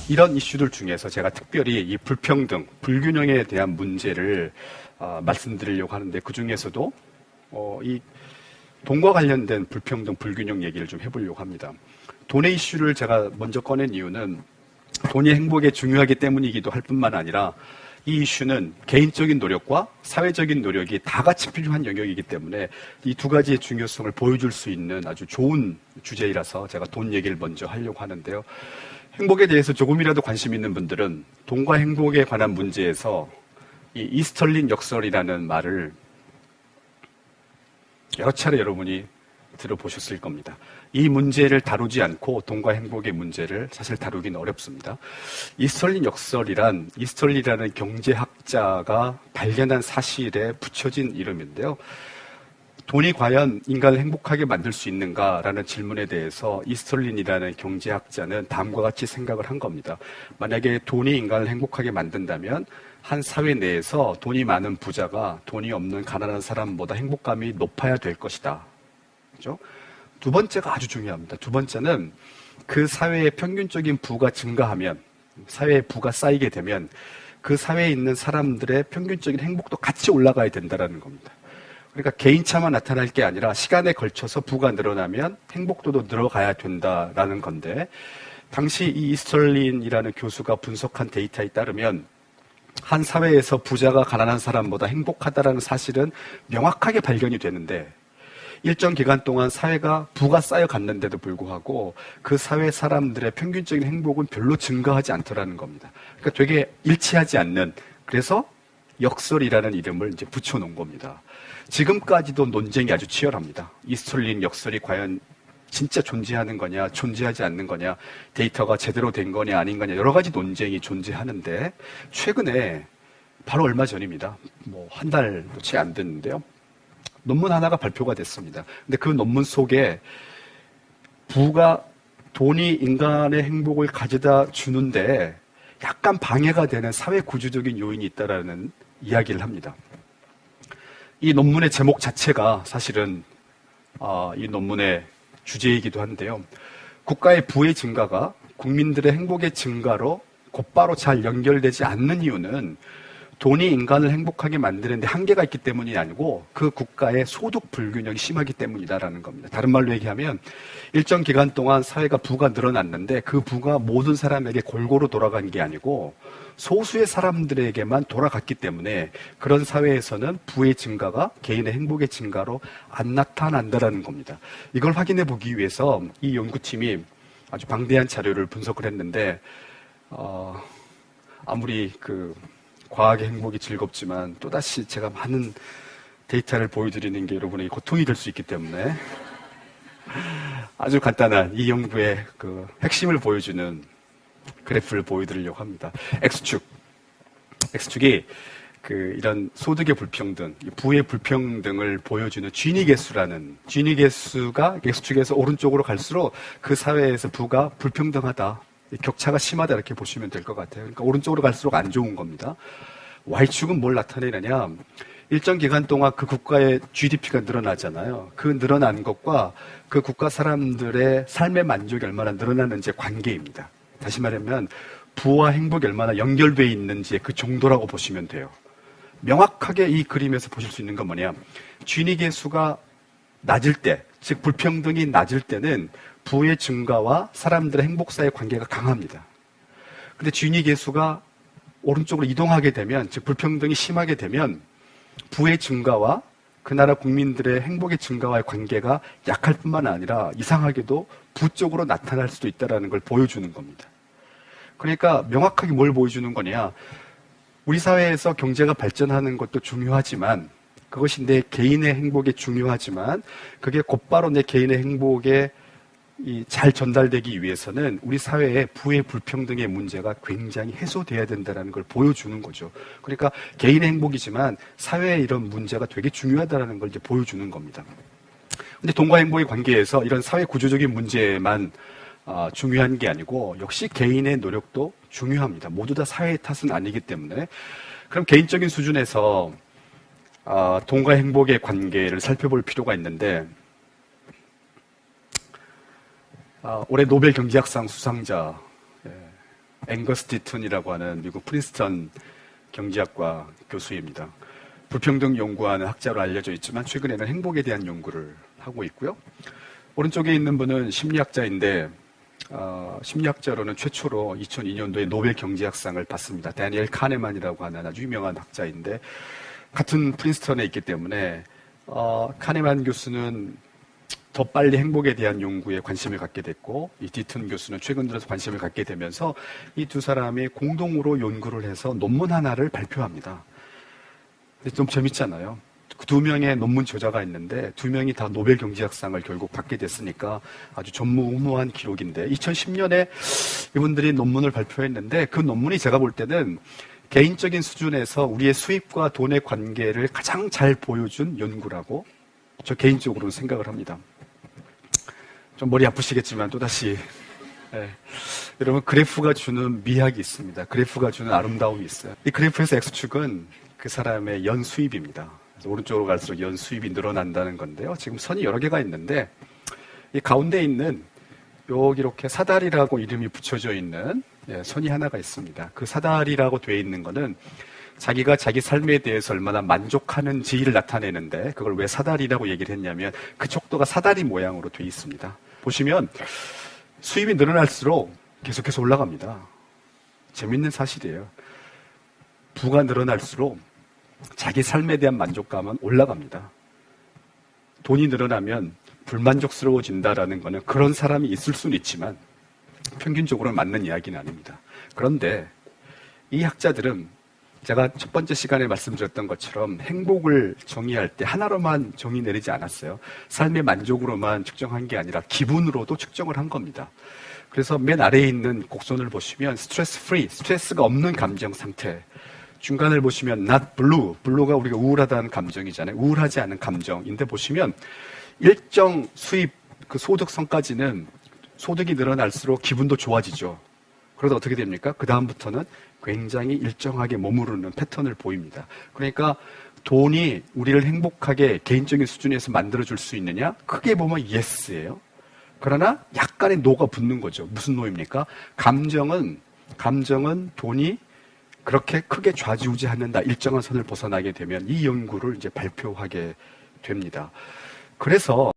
이런 이슈들 중에서 제가 특별히 이 불평등, 불균형에 대한 문제를 말씀드리려고 하는데, 그 중에서도 이 돈과 관련된 불평등, 불균형 얘기를 좀 해보려고 합니다. 돈의 이슈를 제가 먼저 꺼낸 이유는 돈이 행복에 중요하기 때문이기도 할 뿐만 아니라, 이 이슈는 개인적인 노력과 사회적인 노력이 다 같이 필요한 영역이기 때문에 이 두 가지의 중요성을 보여줄 수 있는 아주 좋은 주제이라서 제가 돈 얘기를 먼저 하려고 하는데요. 행복에 대해서 조금이라도 관심 있는 분들은 돈과 행복에 관한 문제에서 이 이스털린 역설이라는 말을 여러 차례 여러분이 들어보셨을 겁니다. 이 문제를 다루지 않고 돈과 행복의 문제를 사실 다루기는 어렵습니다. 이스털린 역설이란, 이스털린이라는 경제학자가 발견한 사실에 붙여진 이름인데요. 돈이 과연 인간을 행복하게 만들 수 있는가라는 질문에 대해서 이스털린이라는 경제학자는 다음과 같이 생각을 한 겁니다. 만약에 돈이 인간을 행복하게 만든다면 한 사회 내에서 돈이 많은 부자가 돈이 없는 가난한 사람보다 행복감이 높아야 될 것이다. 그렇죠? 두 번째가 아주 중요합니다. 두 번째는 그 사회의 평균적인 부가 증가하면, 사회의 부가 쌓이게 되면 그 사회에 있는 사람들의 평균적인 행복도 같이 올라가야 된다는 겁니다. 그러니까 개인차만 나타날 게 아니라 시간에 걸쳐서 부가 늘어나면 행복도도 늘어가야 된다라는 건데, 당시 이 이스털린이라는 교수가 분석한 데이터에 따르면 한 사회에서 부자가 가난한 사람보다 행복하다라는 사실은 명확하게 발견이 되는데, 일정 기간 동안 사회가 부가 쌓여갔는데도 불구하고 그 사회 사람들의 평균적인 행복은 별로 증가하지 않더라는 겁니다. 그러니까 되게 일치하지 않는, 그래서 역설이라는 이름을 이제 붙여놓은 겁니다. 지금까지도 논쟁이 아주 치열합니다. 이스털린 역설이 과연 진짜 존재하는 거냐, 존재하지 않는 거냐, 데이터가 제대로 된 거냐, 아닌 거냐, 여러 가지 논쟁이 존재하는데, 최근에, 바로 얼마 전입니다. 한 달도 채 안 됐는데요. 논문 하나가 발표가 됐습니다. 근데 그 논문 속에 돈이 인간의 행복을 가져다 주는데 약간 방해가 되는 사회 구조적인 요인이 있다라는 이야기를 합니다. 이 논문의 제목 자체가 사실은 이 논문의 주제이기도 한데요. 국가의 부의 증가가 국민들의 행복의 증가로 곧바로 잘 연결되지 않는 이유는 돈이 인간을 행복하게 만드는데 한계가 있기 때문이 아니고 그 국가의 소득 불균형이 심하기 때문이다라는 겁니다. 다른 말로 얘기하면 일정 기간 동안 사회가 부가 늘어났는데 그 부가 모든 사람에게 골고루 돌아간 게 아니고 소수의 사람들에게만 돌아갔기 때문에 그런 사회에서는 부의 증가가 개인의 행복의 증가로 안 나타난다라는 겁니다. 이걸 확인해 보기 위해서 이 연구팀이 아주 방대한 자료를 분석을 했는데 아무리 과학의 행복이 즐겁지만 또다시 제가 많은 데이터를 보여드리는 게 여러분에게 고통이 될 수 있기 때문에 아주 간단한 이 연구의 핵심을 보여주는 그래프를 보여드리려고 합니다. X축이 이런 소득의 불평등, 부의 불평등을 보여주는 지니 개수가 X축에서 오른쪽으로 갈수록 그 사회에서 부가 불평등하다, 격차가 심하다 이렇게 보시면 될 것 같아요. 그러니까 오른쪽으로 갈수록 안 좋은 겁니다. Y축은 뭘 나타내느냐? 일정 기간 동안 그 국가의 GDP가 늘어나잖아요. 그 늘어난 것과 그 국가 사람들의 삶의 만족이 얼마나 늘어나는지의 관계입니다. 다시 말하면 부와 행복이 얼마나 연결되어 있는지의 그 정도라고 보시면 돼요. 명확하게 이 그림에서 보실 수 있는 건 뭐냐? 지니 개수가 낮을 때, 즉 불평등이 낮을 때는 부의 증가와 사람들의 행복 사이의 관계가 강합니다. 근데 지니 개수가 오른쪽으로 이동하게 되면, 즉 불평등이 심하게 되면 부의 증가와 그 나라 국민들의 행복의 증가와의 관계가 약할 뿐만 아니라 이상하게도 부 쪽으로 나타날 수도 있다는 걸 보여주는 겁니다. 그러니까 명확하게 뭘 보여주는 거냐? 우리 사회에서 경제가 발전하는 것도 중요하지만, 그것이 내 개인의 행복에 중요하지만, 그게 곧바로 내 개인의 행복에 잘 전달되기 위해서는 우리 사회의 부의 불평등의 문제가 굉장히 해소돼야 된다는 걸 보여주는 거죠. 그러니까 개인의 행복이지만 사회의 이런 문제가 되게 중요하다는 걸 이제 보여주는 겁니다. 근데 돈과 행복의 관계에서 이런 사회 구조적인 문제만 중요한 게 아니고 역시 개인의 노력도 중요합니다. 모두 다 사회의 탓은 아니기 때문에. 그럼 개인적인 수준에서 돈과 행복의 관계를 살펴볼 필요가 있는데, 올해 노벨 경제학상 수상자 앵거스 디튼이라고 하는 미국 프린스턴 경제학과 교수입니다. 불평등 연구하는 학자로 알려져 있지만 최근에는 행복에 대한 연구를 하고 있고요. 오른쪽에 있는 분은 심리학자인데 심리학자로는 최초로 2002년도에 노벨 경제학상을 받습니다. 다니엘 카네만이라고 하는 아주 유명한 학자인데 같은 프린스턴에 있기 때문에 카네만 교수는 더 빨리 행복에 대한 연구에 관심을 갖게 됐고 이 디튼 교수는 최근 들어서 관심을 갖게 되면서 이 두 사람이 공동으로 연구를 해서 논문 하나를 발표합니다. 근데 좀 재밌잖아요. 그 두 명의 논문 저자가 있는데 두 명이 다 노벨 경제학상을 결국 받게 됐으니까 아주 전무후무한 기록인데 2010년에 이분들이 논문을 발표했는데 그 논문이 제가 볼 때는 개인적인 수준에서 우리의 수입과 돈의 관계를 가장 잘 보여준 연구라고 저 개인적으로는 생각을 합니다. 좀 머리 아프시겠지만 또다시 여러분 그래프가 주는 미학이 있습니다. 그래프가 주는 아름다움이 있어요. 이 그래프에서 X축은 그 사람의 연 수입입니다. 그래서 오른쪽으로 갈수록 연 수입이 늘어난다는 건데요. 지금 선이 여러 개가 있는데 이 가운데 있는 여기 이렇게 사다리라고 이름이 붙여져 있는 선이 하나가 있습니다. 그 사다리라고 되어 있는 거는 자기가 자기 삶에 대해서 얼마나 만족하는지를 나타내는데 그걸 왜 사다리라고 얘기를 했냐면 그 척도가 사다리 모양으로 되어 있습니다. 보시면 수입이 늘어날수록 계속해서 올라갑니다. 재밌는 사실이에요. 부가 늘어날수록 자기 삶에 대한 만족감은 올라갑니다. 돈이 늘어나면 불만족스러워진다라는 거는 그런 사람이 있을 수는 있지만 평균적으로는 맞는 이야기는 아닙니다. 그런데 이 학자들은 제가 첫 번째 시간에 말씀드렸던 것처럼 행복을 정의할 때 하나로만 정의 내리지 않았어요. 삶의 만족으로만 측정한 게 아니라 기분으로도 측정을 한 겁니다. 그래서 맨 아래에 있는 곡선을 보시면 스트레스 프리, 스트레스가 없는 감정 상태. 중간을 보시면 not blue, blue가 우리가 우울하다는 감정이잖아요. 우울하지 않은 감정인데 보시면 일정 수입, 그 소득선까지는 소득이 늘어날수록 기분도 좋아지죠. 그러다 어떻게 됩니까? 그 다음부터는 굉장히 일정하게 머무르는 패턴을 보입니다. 그러니까 돈이 우리를 행복하게 개인적인 수준에서 만들어줄 수 있느냐? 크게 보면 yes예요. 그러나 약간의 no가 붙는 거죠. 무슨 no입니까? 감정은 돈이 그렇게 크게 좌지우지 않는다. 일정한 선을 벗어나게 되면 이 연구를 이제 발표하게 됩니다. 그래서